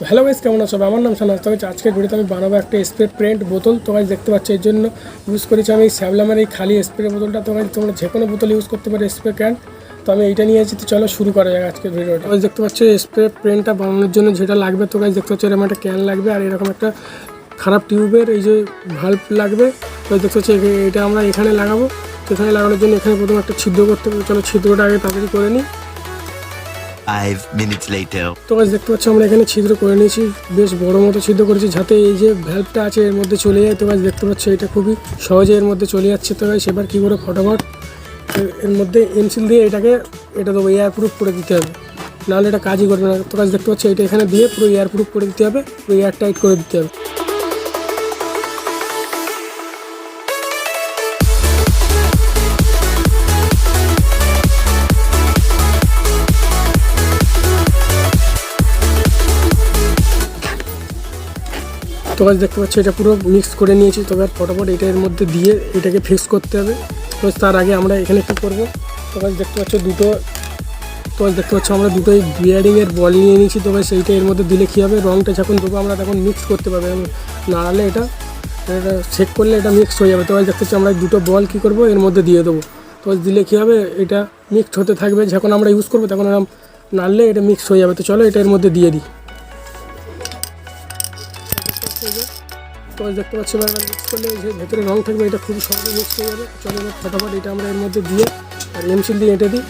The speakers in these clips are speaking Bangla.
হ্যালো গাইস, কেমন আছো? আমার নাম সানাজ। তবে আজকের ভিডিওতে আমি বানাবো একটা স্প্রে পেন্ট বোতল। তো গাইস দেখতে পাচ্ছ, এর জন্য ইউজ করেছি আমি স্যাবলামের এই খালি স্প্রে বোতলটা। তো গাইস তোমরা যে কোনো বোতল ইউজ করতে পারো স্প্রে ক্যান। তো আমি এইটা নিয়েছি। তো চলো শুরু করা যাক আজকের ভিডিওটা। গাইস দেখতে পাচ্ছ স্প্রে পেন্টটা বানানোর জন্য যেটা লাগবে, তো গাইস দেখতে পাচ্ছ এরকম একটা ক্যান লাগবে, আর এরকম একটা খারাপ টিউবের এই যে ভাল্ব লাগবে। তো দেখতে পাচ্ছ এটা আমরা এখানে লাগাবো। তো এখানে লাগানোর জন্য এখানে প্রথমে একটা ছিদ্র করতে হবে। চলো ছিদ্রটা আগে তাড়াতাড়ি করে নিই। 5 minutes later. তো গাইস দেখতে পাচ্ছ আমরা এখানে ছিদ্র করে নিয়েছি, বেশ বড় মতো ছিদ্র করেছি যাতে এই যে ভ্যালভটা আছে এর মধ্যে চলে যায়। তো গাইস দেখতে পাচ্ছ এটা খুবই সহজে এর মধ্যে চলে যাচ্ছে। তো গাইস এবার কী করে ফটাফট এর মধ্যে এনসিল দিয়ে এটা দেবো, এয়ার প্রুফ করে দিতে হবে, নাহলে এটা কাজই করবে না। তো গাইস দেখতে পাচ্ছ এটা এখানে দিয়ে পুরো এয়ার প্রুফ করে দিতে হবে, পুরো এয়ার টাইট করে দিতে হবে। তো গাইস দেখতে পাচ্ছি এটা পুরো মিক্স করে নিয়েছি। তবে ফটাফট এটা এর মধ্যে দিয়ে এটাকে ফিক্স করতে হবে। তো তার আগে আমরা এখানে কী করবো, তো গাইস দেখতে পাচ্ছ আমরা দুটোই বিয়ারিংয়ের বল নিয়ে নিয়েছি। তো গাইস সেইটা এর মধ্যে দিলে কী হবে, রঙটা যখন দেবো আমরা তখন মিক্স করতে পারবো, নাড়ালে এটা চেক করলে এটা মিক্স হয়ে যাবে। তো গাইস দেখতে পাচ্ছি আমরা দুটো বল কী করবো এর মধ্যে দিয়ে দেবো। তো দিলে কী হবে, এটা মিক্সড হতে থাকবে, যখন আমরা ইউজ করবো তখন নাড়লে এটা মিক্স হয়ে যাবে। তো চলো এটা এর মধ্যে দিয়ে দিই। তো দেখতে পাচ্ছি এবার মিক্স করলে যে ভেতরে রঙ থাকবে এটা খুব সহজে মিক্স হয়ে যাবে। চলো এবার ফটাফট এটা আমরা এর মধ্যে দিয়ে আর এমসিল দিয়ে এঁটে দিই।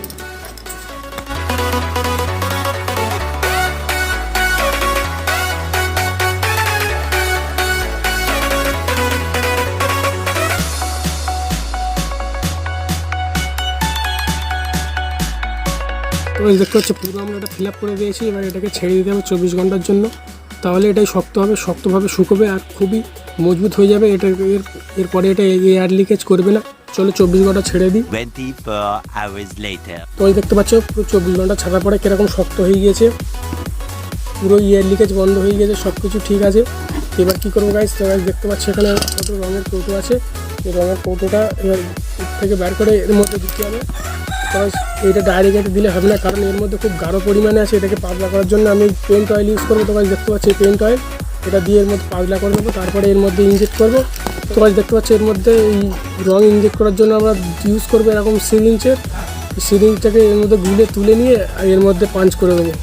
তো দেখতে পাচ্ছি পুরো আমরা এটা ফিল আপ করে দিয়েছি। এবার এটাকে ছেড়ে দিতে হবে 24 ঘন্টার জন্য, তাহলে এটাই শক্ত হবে, শক্তভাবে শুকোবে আর খুবই মজবুত হয়ে যাবে। এটা এরপরে এটা এয়ার লিকেজ করবে না। চলো 24 ঘন্টা ছেড়ে দিই। 24 hours later. তো দেখতে পাচ্ছ পুরো 24 ঘন্টা ছাড়ার পরে কীরকম শক্ত হয়ে গিয়েছে, পুরো এয়ার লিকেজ বন্ধ হয়ে গিয়েছে, সব কিছু ঠিক আছে। এবার কী করবো গাইস, তো গাইস দেখতে পাচ্ছি এখানে কত রঙের কৌটো আছে। এই রঙের কৌটোটা এবার থেকে বের করে এর মধ্যে দিতে হবে। তো এইটা ডাইরেক্ট দিলে হবে না, কারণ এর মধ্যে খুব গাঢ় পরিমাণে আছে। এটাকে পাতলা করার জন্য আমি পেন্ট অয়েল ইউজ করবো। তো গাইস দেখতে পাচ্ছি এই পেন্ট অয়েল এটা দিয়ে এর মধ্যে পাতলা করে নেবো, তারপরে এর মধ্যে ইনজেক্ট করবো। তো গাইস দেখতে পাচ্ছি এর মধ্যে এই রঙ ইনজেক্ট করার জন্য আমরা ইউজ করবো এরকম সিরিঞ্জের, সিরিঞ্জটাকে এর মধ্যে গুলে তুলে নিয়ে এর মধ্যে পাঞ্চ করে দেবো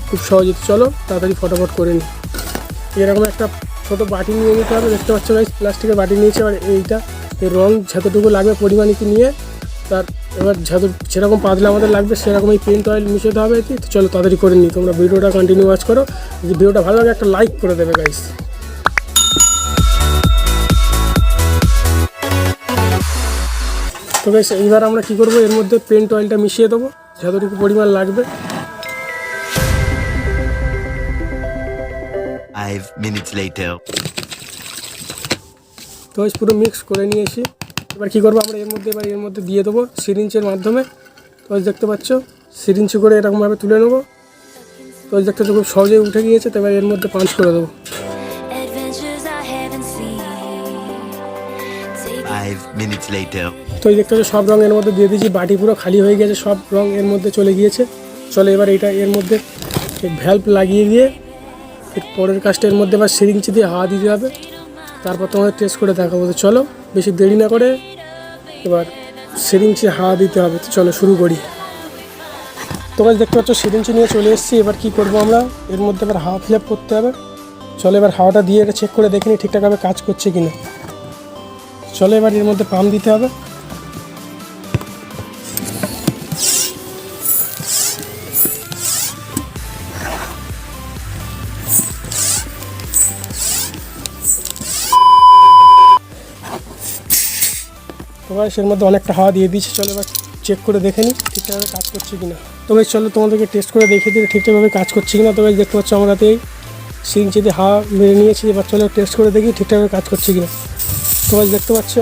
খুব সহজে। চলো তাড়াতাড়ি ফটাফট করে নিই। এরকম একটা ছোটো বাটি নিয়ে নিতে হবে। দেখতে পাচ্ছ গাইস প্লাস্টিকের বাটি নিয়েছি। এবার এইটা এই রঙ যতটুকু লাগবে পরিমাণে কি নিয়ে তার এবার যেরকম পাতলা আমাদের লাগবে সেরকম এই পেন্ট অয়েল মিশাতে হবে। তো চলো তাড়াতাড়ি করে নিই। তোমরা ভিডিওটা কন্টিনিউ ওয়াচ করো। যদি ভিডিওটা ভালো লাগে একটা লাইক করে দেবে গাইস। তো গাইস এইবার আমরা কী করবো, এর মধ্যে পেন্ট অয়েলটা মিশিয়ে দেবো যতটুকু পরিমাণ লাগবে। 5 minutes later. তো গাইস পুরো মিক্স করে নিয়েছি। এবার কী করবো আমরা এর মধ্যে দিয়ে দেবো সিরিঞ্জের মাধ্যমে। তো দেখতে পাচ্ছ সিরিঞ্জ করে এরকমভাবে তুলে নেবো। তো দেখতে তো খুব সহজেই উঠে গিয়েছে। তো এবার এর মধ্যে পাঞ্চ করে দেবো। 5 minutes later. তো দেখতে পাচ্ছ সব রঙ এর মধ্যে দিয়ে দিয়েছি, বাটি পুরো খালি হয়ে গেছে, সব রঙ এর মধ্যে চলে গিয়েছে। চলো এবার এটা এর মধ্যে ভ্যালভ লাগিয়ে দিয়ে এর পরের কাজটা এর মধ্যে এবার সিরিঞ্জ দিয়ে হাওয়া দিতে হবে, তারপর তোমাদের টেস্ট করে দেখাবো। তো চলো বেশি দেরি না করে এবার সিরিঞ্জে হাওয়া দিতে হবে। তো চলো শুরু করি। তো গাইস দেখতে পাচ্ছ সিরিঞ্জ নিয়ে চলে এসেছি। এবার কী করবো আমরা এর মধ্যে এবার হাওয়া ফিল আপ করতে হবে। চলো এবার হাওয়াটা দিয়ে এটা চেক করে দেখে নিই ঠিকঠাকভাবে কাজ করছে কিনা। চলো এবার এর মধ্যে পাম্প দিতে হবে। তো গাইস এর মধ্যে অনেকটা হাওয়া দিয়ে দিয়েছি। চলো এবার চেক করে দেখে নিই ঠিকঠাকভাবে কাজ করছে কিনা। তো গাইস চলো তোমাদেরকে টেস্ট করে দেখে দিই ঠিকঠাকভাবে কাজ করছে কিনা। তো গাইস দেখতে পাচ্ছ আমরা এই সিরিঞ্জ দিয়ে হাওয়া মেরে নিয়েছি। এবার চলো টেস্ট করে দেখি ঠিকঠাকভাবে কাজ করছে কিনা। তো গাইস দেখতে পাচ্ছ